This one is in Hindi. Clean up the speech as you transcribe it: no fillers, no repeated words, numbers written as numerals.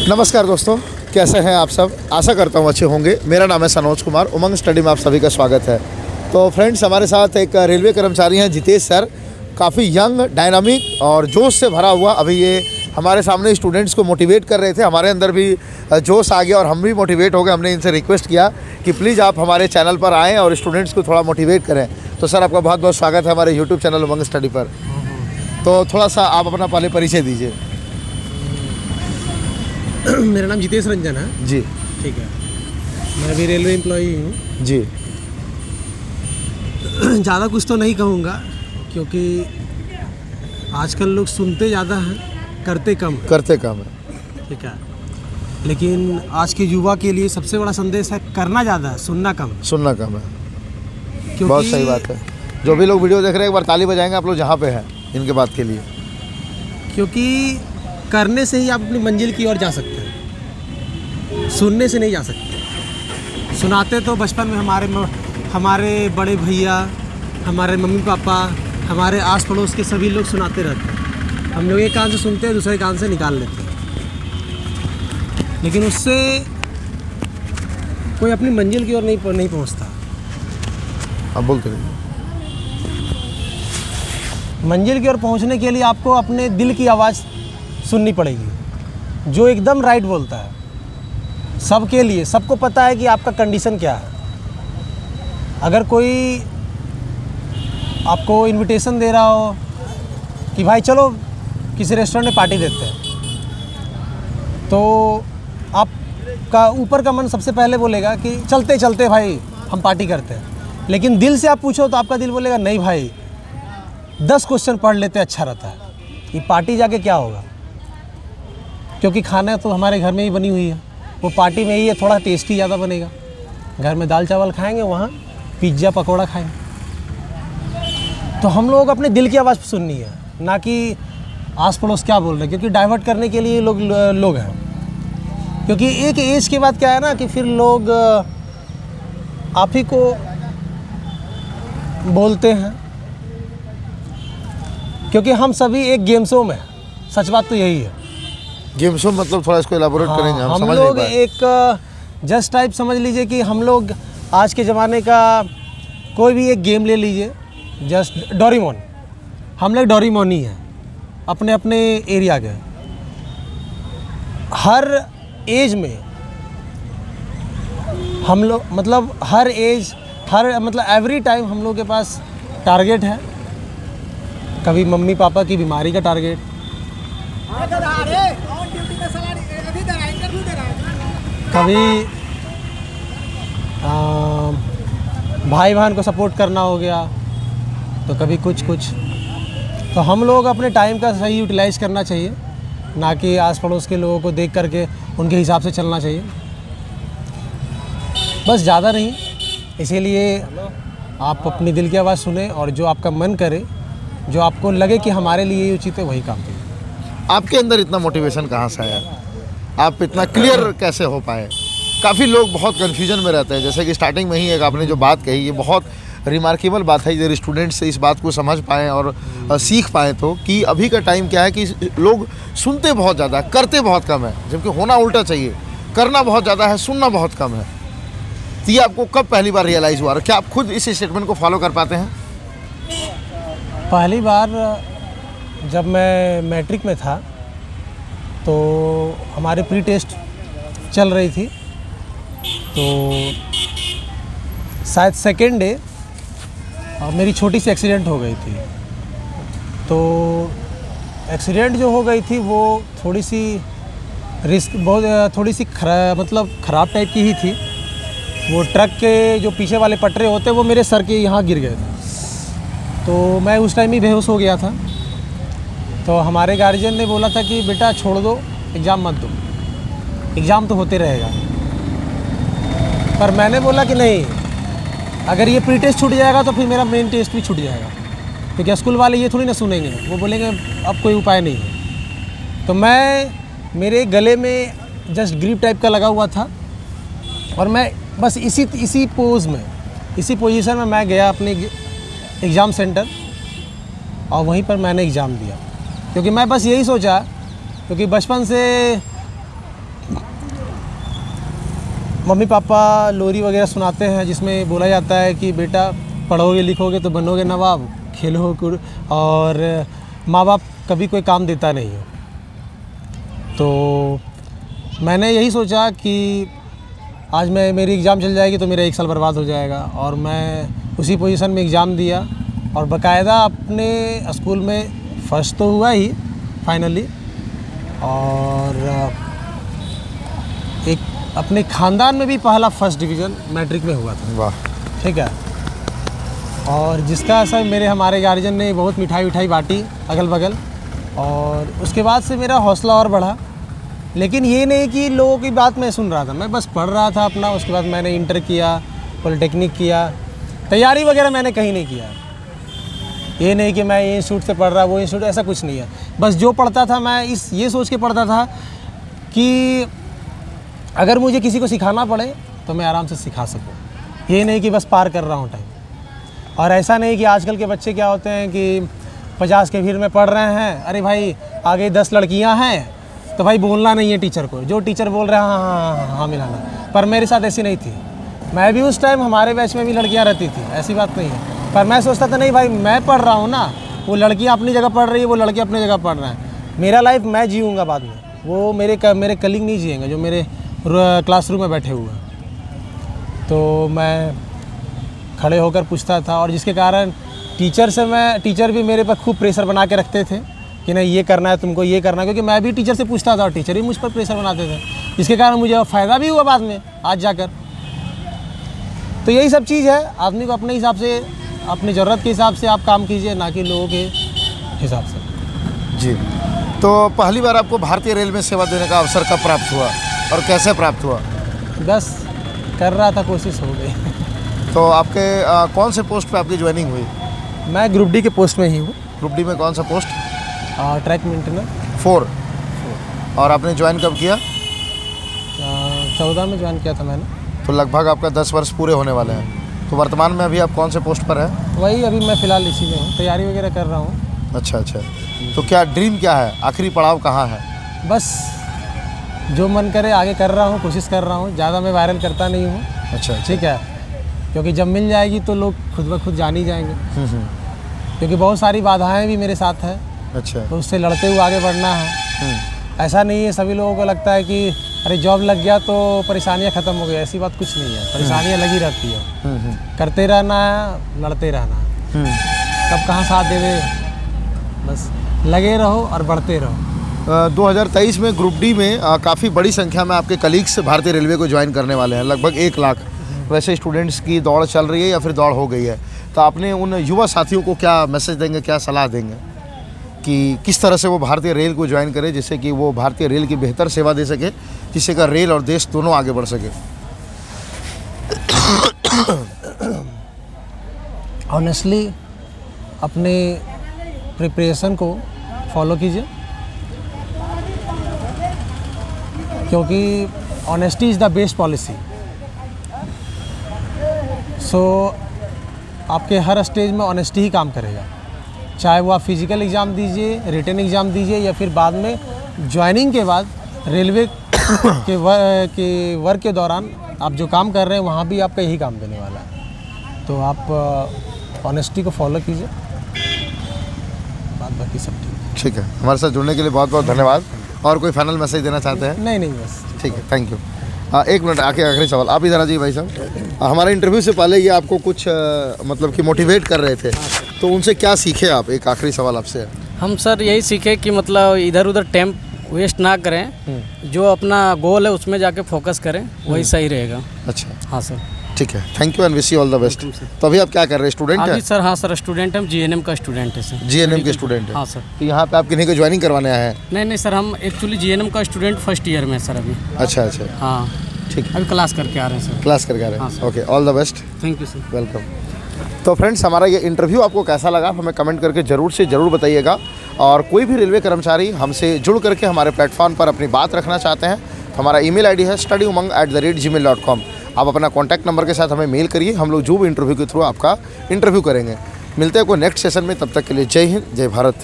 नमस्कार दोस्तों, कैसे हैं आप सब। आशा करता हूँ अच्छे होंगे। मेरा नाम है सनोज कुमार। उमंग स्टडी में आप सभी का स्वागत है। तो फ्रेंड्स, हमारे साथ एक रेलवे कर्मचारी हैं जितेश सर। काफ़ी यंग, डायनामिक और जोश से भरा हुआ। अभी ये हमारे सामने स्टूडेंट्स को मोटिवेट कर रहे थे। हमारे अंदर भी जोश आ गया और हम भी मोटिवेट हो गए। हमने इनसे रिक्वेस्ट किया कि प्लीज़ आप हमारे चैनल पर आएँ और स्टूडेंट्स को थोड़ा मोटिवेट करें। तो सर, आपका बहुत बहुत स्वागत है हमारे यूट्यूब चैनल उमंग स्टडी पर। तो थोड़ा सा आप अपना पहले परिचय दीजिए। मेरा नाम जितेश रंजन है जी। ठीक है। मैं भी रेलवे एम्प्लॉई हूँ जी। ज़्यादा कुछ तो नहीं कहूँगा, क्योंकि आजकल लोग सुनते ज़्यादा हैं, करते कम है। ठीक है। लेकिन आज के युवा के लिए सबसे बड़ा संदेश है, करना ज़्यादा है, सुनना कम है। बहुत सही बात है। जो भी लोग वीडियो देख रहे हैं, एक बार ताली बजाएंगे आप लोग जहाँ पे हैं इनके बात के लिए। हम्म। करने से ही आप अपनी मंजिल की ओर जा सकते हैं, सुनने से नहीं जा सकते। सुनाते तो बचपन में हमारे बड़े भैया, हमारे मम्मी पापा, हमारे आस पड़ोस के सभी लोग सुनाते रहते हैं। हम लोग एक कान से सुनते हैं, दूसरे कान से निकाल लेते हैं, लेकिन उससे कोई अपनी मंजिल की ओर नहीं पहुंचता। आप बोलते रहिए। मंजिल की ओर पहुंचने के लिए आपको अपने दिल की आवाज़ सुननी पड़ेगी, जो एकदम राइट बोलता है सबके लिए। सबको पता है कि आपका कंडीशन क्या है। अगर कोई आपको इनविटेशन दे रहा हो कि भाई चलो किसी रेस्टोरेंट में पार्टी देते हैं, तो आपका ऊपर का मन सबसे पहले बोलेगा कि चलते चलते भाई हम पार्टी करते हैं। लेकिन दिल से आप पूछो तो आपका दिल बोलेगा नहीं भाई, 10 क्वेश्चन पढ़ लेते अच्छा रहता है, ये पार्टी जाके क्या होगा। क्योंकि खाना तो हमारे घर में ही बनी हुई है, वो पार्टी में ही है, थोड़ा टेस्टी ज़्यादा बनेगा। घर में दाल चावल खाएंगे, वहाँ पिज्ज़ा पकौड़ा खाएंगे। तो हम लोगों को अपने दिल की आवाज़ सुननी है, ना कि आस पड़ोस क्या बोल रहे हैं, क्योंकि डाइवर्ट करने के लिए लोग हैं। क्योंकि एक एज के बाद क्या है ना कि फिर लोग आप ही को बोलते हैं, क्योंकि हम सभी एक गेम शो में हैं। सच बात तो यही है। गेम शो मतलब थोड़ा इसको एलाबोरेट करेंगे। हम लोग एक जस्ट टाइप समझ लीजिए कि हम लोग आज के ज़माने का कोई भी एक गेम ले लीजिए, जस्ट डोरेमोन। हम लोग डोरेमोन ही हैं अपने अपने एरिया के। हर एज में हम लोग हर एवरी टाइम हम लोग के पास टारगेट है। कभी मम्मी पापा की बीमारी का टारगेट, कभी भाई बहन को सपोर्ट करना हो गया, तो कभी कुछ। तो हम लोग अपने टाइम का सही यूटिलाइज़ करना चाहिए, ना कि आस पड़ोस के लोगों को देख करके उनके हिसाब से चलना चाहिए। बस ज़्यादा नहीं। इसीलिए आप अपनी दिल की आवाज़ सुने और जो आपका मन करे, जो आपको लगे कि हमारे लिए उचित है, वही काम करें। आपके अंदर इतना मोटिवेशन कहाँ से आया? आप इतना क्लियर कैसे हो पाए? काफ़ी लोग बहुत कन्फ्यूजन में रहते हैं। जैसे कि स्टार्टिंग में ही एक आपने जो बात कही, ये बहुत रिमार्केबल बात है। यदि स्टूडेंट्स से इस बात को समझ पाएँ और सीख पाएँ तो, कि अभी का टाइम क्या है कि लोग सुनते बहुत ज़्यादा, करते बहुत कम है। जबकि होना उल्टा चाहिए, करना बहुत ज़्यादा है, सुनना बहुत कम है। तो ये आपको कब पहली बार रियलाइज़ हुआ? क्या आप खुद इस स्टेटमेंट को फॉलो कर पाते हैं? पहली बार जब मैं मैट्रिक में था, तो हमारे प्री टेस्ट चल रही थी, तो शायद सेकेंड डे मेरी छोटी सी एक्सीडेंट हो गई थी। तो एक्सीडेंट जो हो गई थी वो थोड़ी सी ख़राब टाइप की ही थी। वो ट्रक के जो पीछे वाले पटरे होते हैं वो मेरे सर के यहाँ गिर गए थे। तो मैं उस टाइम ही बेहोश हो गया था। तो हमारे गार्जियन ने बोला था कि बेटा छोड़ दो, एग्ज़ाम मत दो, एग्ज़ाम तो होते रहेगा। पर मैंने बोला कि नहीं, अगर ये प्री टेस्ट छूट जाएगा तो फिर मेरा मेन टेस्ट भी छूट जाएगा, क्योंकि स्कूल वाले ये थोड़ी ना सुनेंगे। वो बोलेंगे अब कोई उपाय नहीं है। तो मेरे गले में जस्ट ग्रिप टाइप का लगा हुआ था, और मैं बस इसी पोजीशन में मैं गया अपने एग्ज़ाम सेंटर, और वहीं पर मैंने एग्ज़ाम दिया। क्योंकि मैं बस यही सोचा, क्योंकि बचपन से मम्मी पापा लोरी वगैरह सुनाते हैं जिसमें बोला जाता है कि बेटा पढ़ोगे लिखोगे तो बनोगे नवाब, खेलोगे और माँ बाप कभी कोई काम देता नहीं है। तो मैंने यही सोचा कि आज मेरी एग्ज़ाम चल जाएगी तो मेरा 1 साल बर्बाद हो जाएगा, और मैं उसी पोजीशन में एग्ज़ाम दिया और बाकायदा अपने स्कूल में फ़र्स्ट तो हुआ ही फाइनली, और एक अपने ख़ानदान में भी पहला फर्स्ट डिवीज़न मैट्रिक में हुआ था। वाह। ठीक है। और जिसका असर हमारे गार्जियन ने बहुत मिठाई बांटी अगल बगल, और उसके बाद से मेरा हौसला और बढ़ा। लेकिन ये नहीं कि लोगों की बात मैं सुन रहा था, मैं बस पढ़ रहा था अपना। उसके बाद मैंने इंटर किया, पॉलिटेक्निक किया, तैयारी वगैरह मैंने कहीं नहीं किया। ये नहीं कि मैं ये इंस्टीट्यूट से पढ़ रहा वो इंस्टीट्यूट, ऐसा कुछ नहीं है। बस जो पढ़ता था मैं ये सोच के पढ़ता था कि अगर मुझे किसी को सिखाना पड़े तो मैं आराम से सिखा सकूं। ये नहीं कि बस पार कर रहा हूँ टाइम। और ऐसा नहीं कि आजकल के बच्चे क्या होते हैं कि 50 के भीड़ में पढ़ रहे हैं, अरे भाई आगे 10 लड़कियां हैं तो भाई बोलना नहीं है टीचर को, जो टीचर बोल रहे हैं हाँ हाँ हाँ हाँ मिलाना। पर मेरे साथ ऐसी नहीं थी। मैं भी उस टाइम हमारे बैच में भी लड़कियां रहती थी, ऐसी बात नहीं है। पर मैं सोचता था नहीं भाई मैं पढ़ रहा हूँ ना, वो लड़कियाँ अपनी जगह पढ़ रही है, वो लड़के अपनी जगह पढ़ रहे हैं। मेरा लाइफ मैं जीऊँगा बाद में, वो मेरे कलीग नहीं जिएंगे जो मेरे क्लासरूम में बैठे हुए हैं। तो मैं खड़े होकर पूछता था, और जिसके कारण टीचर भी मेरे पर खूब प्रेशर बना के रखते थे कि नहीं ये करना है तुमको, ये करना है। क्योंकि मैं भी टीचर से पूछता था और टीचर भी मुझ पर प्रेशर बनाते थे, जिसके कारण मुझे फ़ायदा भी हुआ बाद में आज जाकर। तो यही सब चीज़ है, आदमी को अपने हिसाब से, अपनी ज़रूरत के हिसाब से आप काम कीजिए, ना कि लोगों के हिसाब से। जी। तो पहली बार आपको भारतीय रेल में सेवा देने का अवसर कब प्राप्त हुआ और कैसे प्राप्त हुआ? बस कर रहा था, कोशिश हो गई। तो आपके कौन से पोस्ट पे आपकी ज्वाइनिंग हुई? मैं ग्रुप डी के पोस्ट में ही हूँ। ग्रुप डी में कौन सा पोस्ट? Track maintainer 4। और आपने ज्वाइन कब किया? 14 में ज्वाइन किया था मैंने। तो लगभग आपका 10 वर्ष पूरे होने वाले हैं। तो वर्तमान में अभी आप कौन से पोस्ट पर हैं? वही अभी मैं फ़िलहाल इसी में हूँ, तैयारी वगैरह कर रहा हूँ। अच्छा। तो क्या ड्रीम क्या है, आखिरी पड़ाव कहाँ है? बस जो मन करे आगे कर रहा हूँ, कोशिश कर रहा हूँ। ज़्यादा मैं वायरल करता नहीं हूँ। अच्छा। ठीक है, क्योंकि जब मिल जाएगी तो लोग खुद ब खुद जान ही जाएंगे। क्योंकि बहुत सारी बाधाएं भी मेरे साथ है। अच्छा। तो उससे लड़ते हुए आगे बढ़ना है। ऐसा नहीं है, सभी लोगों को लगता है कि अरे जॉब लग गया तो परेशानियां ख़त्म हो गई, ऐसी बात कुछ नहीं है। परेशानियां लगी रहती है, करते रहना है, लड़ते रहना है। कब कहाँ साथ दे दे, बस लगे रहो और बढ़ते रहो। 2023 में ग्रुप डी में काफ़ी बड़ी संख्या में आपके कलीग्स भारतीय रेलवे को ज्वाइन करने वाले हैं, लगभग 1 लाख। वैसे स्टूडेंट्स की दौड़ चल रही है या फिर दौड़ हो गई है, तो आपने उन युवा साथियों को क्या मैसेज देंगे, क्या सलाह देंगे कि किस तरह से वो भारतीय रेल को ज्वाइन करे, जिससे कि वो भारतीय रेल की बेहतर सेवा दे सके, जिससे का रेल और देश दोनों आगे बढ़ सके? ऑनेस्टली अपने प्रिपरेशन को फॉलो कीजिए, क्योंकि honesty is the best policy. So आपके हर स्टेज में ऑनेस्टी ही काम करेगा, चाहे वो आप फिज़िकल एग्ज़ाम दीजिए, रिटन एग्ज़ाम दीजिए, या फिर बाद में ज्वाइनिंग के बाद रेलवे के वर्क के दौरान आप जो काम कर रहे हैं वहाँ भी आपका यही काम देने वाला है। तो आप ऑनेस्टी को फॉलो कीजिए, बाकी सब ठीक है। हमारे साथ जुड़ने के लिए बहुत बहुत धन्यवाद। और कोई फाइनल मैसेज देना चाहते हैं? नहीं बस ठीक है, थैंक यू। 1 मिनट, आखिरी सवाल आप इधर आ जाइए भाई साहब। हमारे इंटरव्यू से पहले ये आपको कुछ मतलब कि मोटिवेट कर रहे थे, तो उनसे क्या सीखे आप? एक आखिरी सवाल आपसे। हम सर यही सीखे कि मतलब इधर उधर टाइम वेस्ट ना करें, जो अपना गोल है उसमें जाके फोकस करें, वही सही रहेगा। अच्छा, हाँ सर, ठीक है, thank you and wish you all the best. तो अभी आप क्या कर रहे हैं, स्टूडेंट हैं? अभी सर हाँ सर स्टूडेंट हम जीएनएम का स्टूडेंट है सर। जीएनएम के स्टूडेंट हैं? हाँ सर। तो यहाँ पे आप किन्हीं को ज्वाइनिंग करवाने आए हैं? नहीं सर, हम एक्चुअली जीएनएम का स्टूडेंट फर्स्ट ईयर में सर अभी। अच्छा। हाँ ठीक है, अभी क्लास करके आ रहे हैं सर। क्लास करके आ रहे हैं? Okay, all the best, thank you sir, welcome. तो फ्रेंड्स, हमारा ये इंटरव्यू आपको कैसा लगा हमें कमेंट करके ज़रूर बताइएगा। और कोई भी रेलवे कर्मचारी हमसे जुड़ करके हमारे प्लेटफॉर्म पर अपनी बात रखना चाहते हैं तो हमारा ईमेल आईडी है studyumang@gmail.com। आप अपना कॉन्टैक्ट नंबर के साथ हमें मेल करिए, हम लोग जो भी इंटरव्यू के थ्रू आपका इंटरव्यू करेंगे। मिलते हैं कोई नेक्स्ट सेशन में, तब तक के लिए जय हिंद, जय भारत।